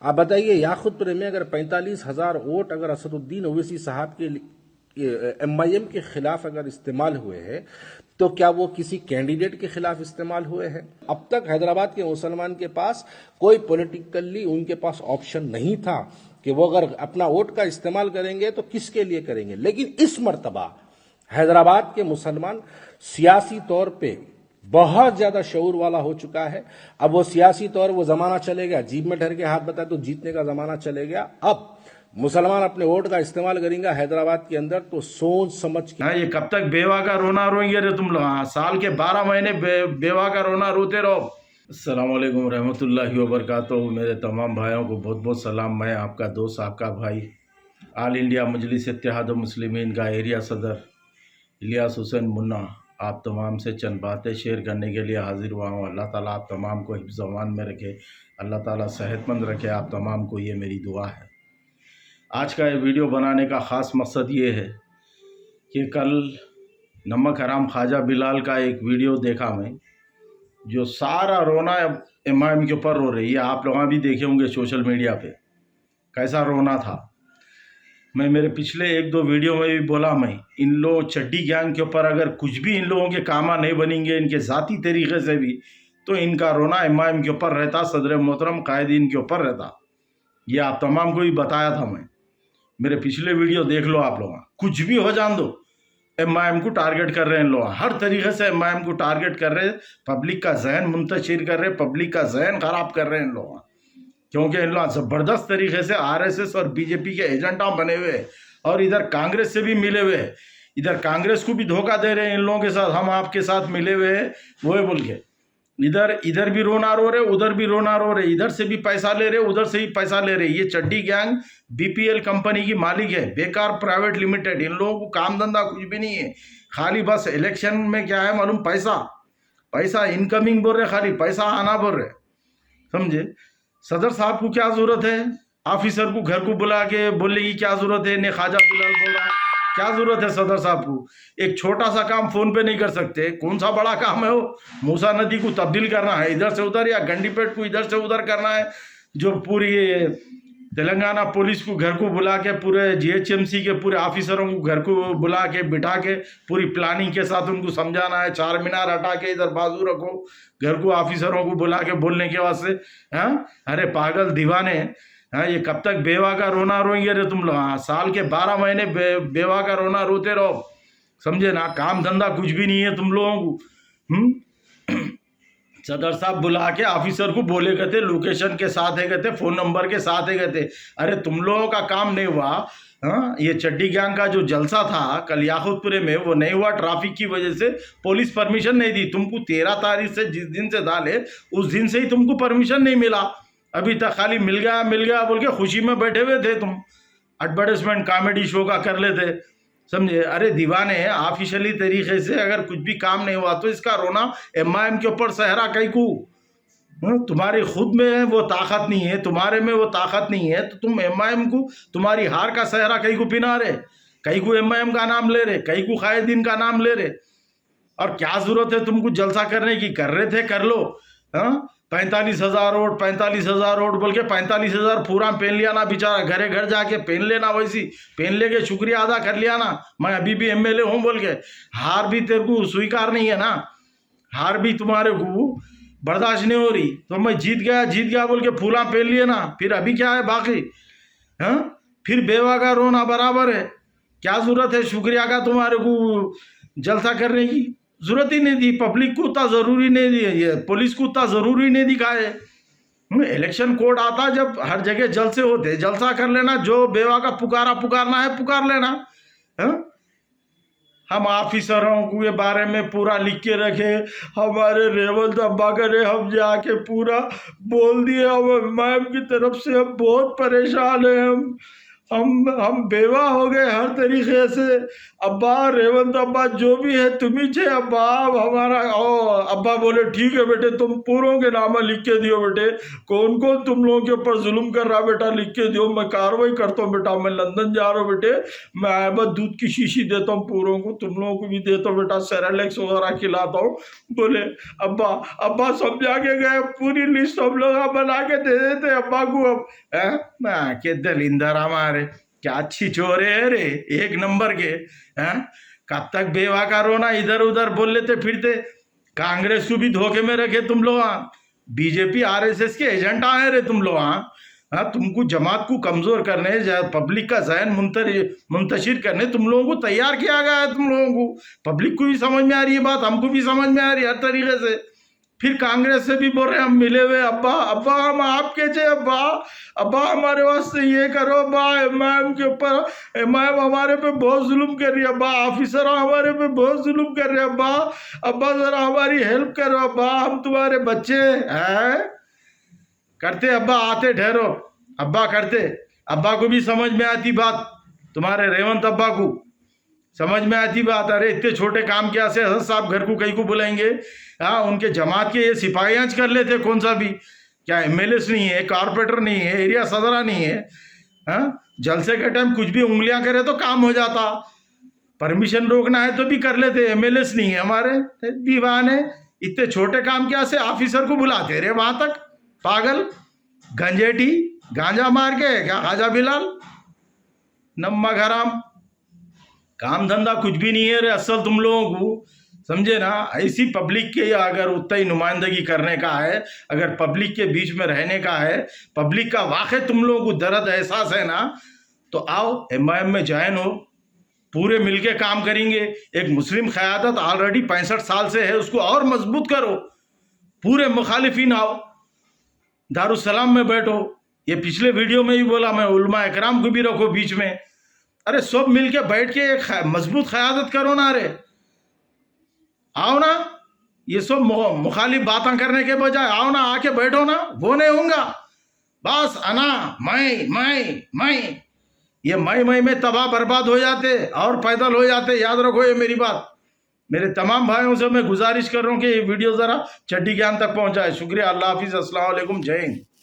आप बताइए, याकुतपुर में अगर 45,000 वोट अगर असदुद्दीन ओवैसी साहब के एमआईएम के खिलाफ अगर इस्तेमाल हुए हैं, तो क्या वो किसी कैंडिडेट के खिलाफ इस्तेमाल हुए हैं? अब तक हैदराबाद के मुसलमान के पास कोई पॉलिटिकली उनके पास ऑप्शन नहीं था कि वो अगर अपना वोट का इस्तेमाल करेंगे तो किसके लिए करेंगे। लेकिन इस मर्तबा हैदराबाद के मुसलमान सियासी तौर पे बहुत ज्यादा शऊर वाला हो चुका है। अब वो सियासी तौर वो जमाना चले गया, जीप में ठहर के हाथ बताए तो जीतने का जमाना चले गया। अब मुसलमान अपने वोट का इस्तेमाल करेंगे हैदराबाद के अंदर तो सोच समझ के। हाँ, ये कब तक बेवा का रोना रोएंगे रे तुम लोग? हाँ, साल के 12 महीने बेवा का रोना रोते रहो। अस्सलाम वालेकुम रहमतुल्लाहि व बरकातुहू। मेरे तमाम भाइयों को बहुत बहुत सलाम। मैं आपका दोस्त, आपका भाई, ऑल इंडिया मजलिस इत्तेहाद मुस्लिमीन का एरिया सदर इलियास हुसैन मुन्ना, आप तमाम से चंद बातें शेयर करने के लिए हाजिर हुआ हूँ। अल्लाह ताला आप तमाम को हिफ्ज़ अमान में रखे, अल्लाह ताला सेहतमंद रखे आप तमाम को, ये मेरी दुआ है। आज का ये वीडियो बनाने का ख़ास मकसद ये है कि कल नमक हराम ख्वाजा बिलाल का एक वीडियो देखा मैं, जो सारा रोना इमाम के ऊपर रो रही है। आप लोग भी देखे होंगे सोशल मीडिया पे कैसा रोना था। मैं मेरे पिछले 1-2 वीडियो में भी बोला, मैं इन लोग चड्डी गैंग के ऊपर अगर कुछ भी इन लोगों के कामा नहीं बनेंगे इनके ज़ाती तरीक़े से भी, तो इनका रोना इमाम के ऊपर रहता, सदर मोहतरम कायदीन के ऊपर रहता। ये आप तमाम को भी बताया था मैं। मेरे पिछले वीडियो देख लो आप लोग। कुछ भी हो जान दो, एमआईएम को टारगेट कर रहे हैं लोग, हर तरीके से एमआईएम को टारगेट कर रहे हैं, पब्लिक का जहन मुंतशिर कर रहे हैं, पब्लिक का जहन ख़राब कर रहे हैं इन लोग, क्योंकि इन लोग ज़बरदस्त तरीके से आरएसएस और बीजेपी के एजेंटा बने हुए हैं और इधर कांग्रेस से भी मिले हुए हैं। इधर कांग्रेस को भी धोखा दे रहे हैं इन लोगों के साथ, हम आपके साथ मिले हुए हैं वो है बोल के। इधर भी रोना रो रहे, उधर भी रोना रो रहे, इधर से भी पैसा ले रहे, उधर से भी पैसा ले रहे। ये चड्डी गैंग बीपीएल कंपनी की मालिक है, बेकार प्राइवेट लिमिटेड। इन लोगों को काम धंधा कुछ भी नहीं है, खाली बस इलेक्शन में क्या है मालूम, पैसा पैसा इनकमिंग बोल रहे, खाली पैसा आना बोल रहे, समझे। सदर साहब को क्या जरूरत है ऑफिसर को घर को बुला के बोलने की? क्या जरूरत है? ने ख्वाजा बिलाल बोल रहा है, क्या जरूरत है सदर साहब को? एक छोटा सा काम फोन पे नहीं कर सकते? कौन सा बड़ा काम है वो? मूसा नदी को तब्दील करना है इधर से उधर, या गंडीपेट को इधर से उधर करना है? जो पूरी तेलंगाना पुलिस को घर को बुला के, पूरे जीएचएमसी के पूरे ऑफिसरों को घर को बुला के बिठा के पूरी प्लानिंग के साथ उनको समझाना है। 4 मीनार हटा के इधर बाजू रखो, घर को ऑफिसरों को बुला के बोलने के वास्ते। हाँ, अरे पागल दीवाने। हाँ, ये कब तक बेवा का रोना रोएंगे रे तुम लोग? हाँ, साल के 12 महीने बेवा का रोना रोते रहो, समझे ना। काम धंधा कुछ भी नहीं है तुम लोगों को। सदर साहब बुला के ऑफिसर को बोले कहते, लोकेशन के साथ है कहते, फ़ोन नंबर के साथ है कहते। अरे तुम लोगों का काम नहीं हुआ। हाँ, ये चड्डी गैंग का जो जलसा था कल याकुतपुरे में, वो नहीं हुआ ट्रैफिक की वजह से। पुलिस परमिशन नहीं दी तुमको। 13 तारीख से जिस दिन से डाले उस दिन से ही तुमको परमिशन नहीं मिला। अभी तक खाली मिल गया बोल के खुशी में बैठे हुए थे तुम, एडवर्टाइजमेंट कॉमेडी शो का कर लेते, समझे। अरे दीवाने, ऑफिशियली तरीके से अगर कुछ भी काम नहीं हुआ तो इसका रोना एमआईएम के ऊपर सहरा कई को। तुम्हारी खुद में वो ताकत नहीं है, तुम्हारे में वो ताकत नहीं है, तो तुम एमआईएम को, तुम्हारी हार का सहरा कई को पिना रहे, कई को एमआईएम का नाम ले रहे, कई को कायदीन का नाम ले रहे। और क्या जरूरत है तुमको जलसा करने की? कर रहे थे कर लो। हाँ, 45,000 वोट 45,000 वोट बोल के 45,000 पूरा पहन लिया ना बेचारा, घरे घर जाके पहन लेना, वैसी पहन लेके शुक्रिया अदा कर लिया ना, मैं अभी भी एमएलए हूँ बोल के। हार भी तेरे को स्वीकार नहीं है ना, हार भी तुम्हारे को बर्दाश्त नहीं हो रही, तो मैं जीत गया बोल के फूला पहन लिए ना, फिर अभी क्या है बाकी? हाँ, फिर बेवा का रोना बराबर है। क्या जरूरत है शुक्रिया का तुम्हारे को जलसा करने की? जरूरत ही नहीं दी, पब्लिक को उतना जरूरी नहीं दी, ये पुलिस को उतना जरूरी नहीं दिखाए। इलेक्शन कोड आता जब हर जगह जलसे होते, जलसा कर लेना, जो बेवा का पुकारना है पुकार लेना। हा? हम ऑफिसरों को ये बारे में पूरा लिख के रखे, हमारे रेवंत अब्बा करे, हम जाके पूरा बोल दिए, हम मैम की तरफ से हम बहुत परेशान हैं, हम बेवा हो गए हर तरीके से। अब्बा रेवंत अब्बा जो भी है तुम ही छे अब्बा हमारा। अब्बा बोले ठीक है बेटे, तुम पूरों के नाम लिख के दियो बेटे, कौन कौन तुम लोगों के ऊपर जुल्म कर रहा बेटा लिख के दियो, मैं कार्रवाई करता हूँ बेटा। मैं लंदन जा रहा हूँ बेटे, मैं बस दूध की शीशी देता हूँ पूरों को, तुम लोगों को भी देता हूँ बेटा, सेरेलैक्स वगैरह खिलाता हूँ। बोले अब्बा अब्बा समझा के गए, पूरी लिस्ट हम लोग बना के दे देते अब्बा को। अब मैं के दलिंदर हमारे क्या अच्छी चोर है रे, एक नंबर के हैं। कब तक बेवा का रोना इधर उधर बोल लेते फिरते। कांग्रेस को भी धोखे में रखे तुम लोग। बीजेपी आरएसएस के एजेंट आए रे तुम लोग। हाँ, तुमको जमात को कमजोर करने, पब्लिक का जहन मुंतशिर करने तुम लोगों को तैयार किया गया है। तुम लोगों को पब्लिक को भी समझ में आ रही है बात, हमको भी समझ में आ रही है हर तरीके से। फिर कांग्रेस से भी बोल रहे हम मिले हुए अब्बा अब्बा हम आपके चे अब्बा, अब्बा हमारे वास्ते ये करो अब्बा, एमआईएम के ऊपर एमआईएम हमारे पे बहुत जुल्म कर रही है अब्बा, ऑफिसर हमारे पे बहुत जुल्म कर रहे हैं अब्बा, अब्बा जरा हमारी हेल्प करो अब्बा, हम तुम्हारे बच्चे हैं। करते अब्बा, आते ठहरो अब्बा, करते। अब्बा को भी समझ में आती बात, तुम्हारे रेवंत अब्बा को समझ में आती बात। अरे इतने छोटे काम क्या से हसन साहब घर को कहीं को बुलाएंगे। हाँ, उनके जमात के ये सिपाहियाज कर लेते कौन सा भी, क्या एमएलएस नहीं है, कारपोरेटर नहीं है, एरिया सदरा नहीं है। हाँ, जलसे के टाइम कुछ भी उंगलियां करे तो काम हो जाता, परमिशन रोकना है तो भी कर लेते। एमएलएस नहीं है हमारे दीवाने, इतने छोटे काम क्या से ऑफिसर को बुलाते रे वहां तक। पागल गंजेटी गांजा मार के क्या खाजा बिलाल नम्मा हराम, काम धंधा कुछ भी नहीं है रे असल तुम लोगों को, समझे ना। ऐसी पब्लिक के अगर उतना ही नुमाइंदगी करने का है, अगर पब्लिक के बीच में रहने का है, पब्लिक का वाकई तुम लोगों को दर्द एहसास है ना, तो आओ एमआईएम में ज्वाइन हो, पूरे मिलके काम करेंगे। एक मुस्लिम क़यादत ऑलरेडी 65 साल से है, उसको और मजबूत करो। पूरे मुखालिफिन आओ, दारुसलाम में बैठो। ये पिछले वीडियो में ही बोला मैं, उलमा इकराम को भी रखो बीच में। अरे सब मिलके बैठ के एक मजबूत क़यादत करो ना रे, आओ ना। ये सब मुखालिफ बातें करने के बजाय आओ ना, आके बैठो ना। वो नहीं होगा बस अना मैं ये मैं में तबाह बर्बाद हो जाते और पैदल हो जाते। याद रखो ये मेरी बात। मेरे तमाम भाइयों से मैं गुजारिश कर रहा हूँ कि ये वीडियो ज़रा चड्डी ज्ञान तक पहुँचाए। शुक्रिया, अल्लाह हाफिज़, अस्सलाम वालेकुम, जय हिंद।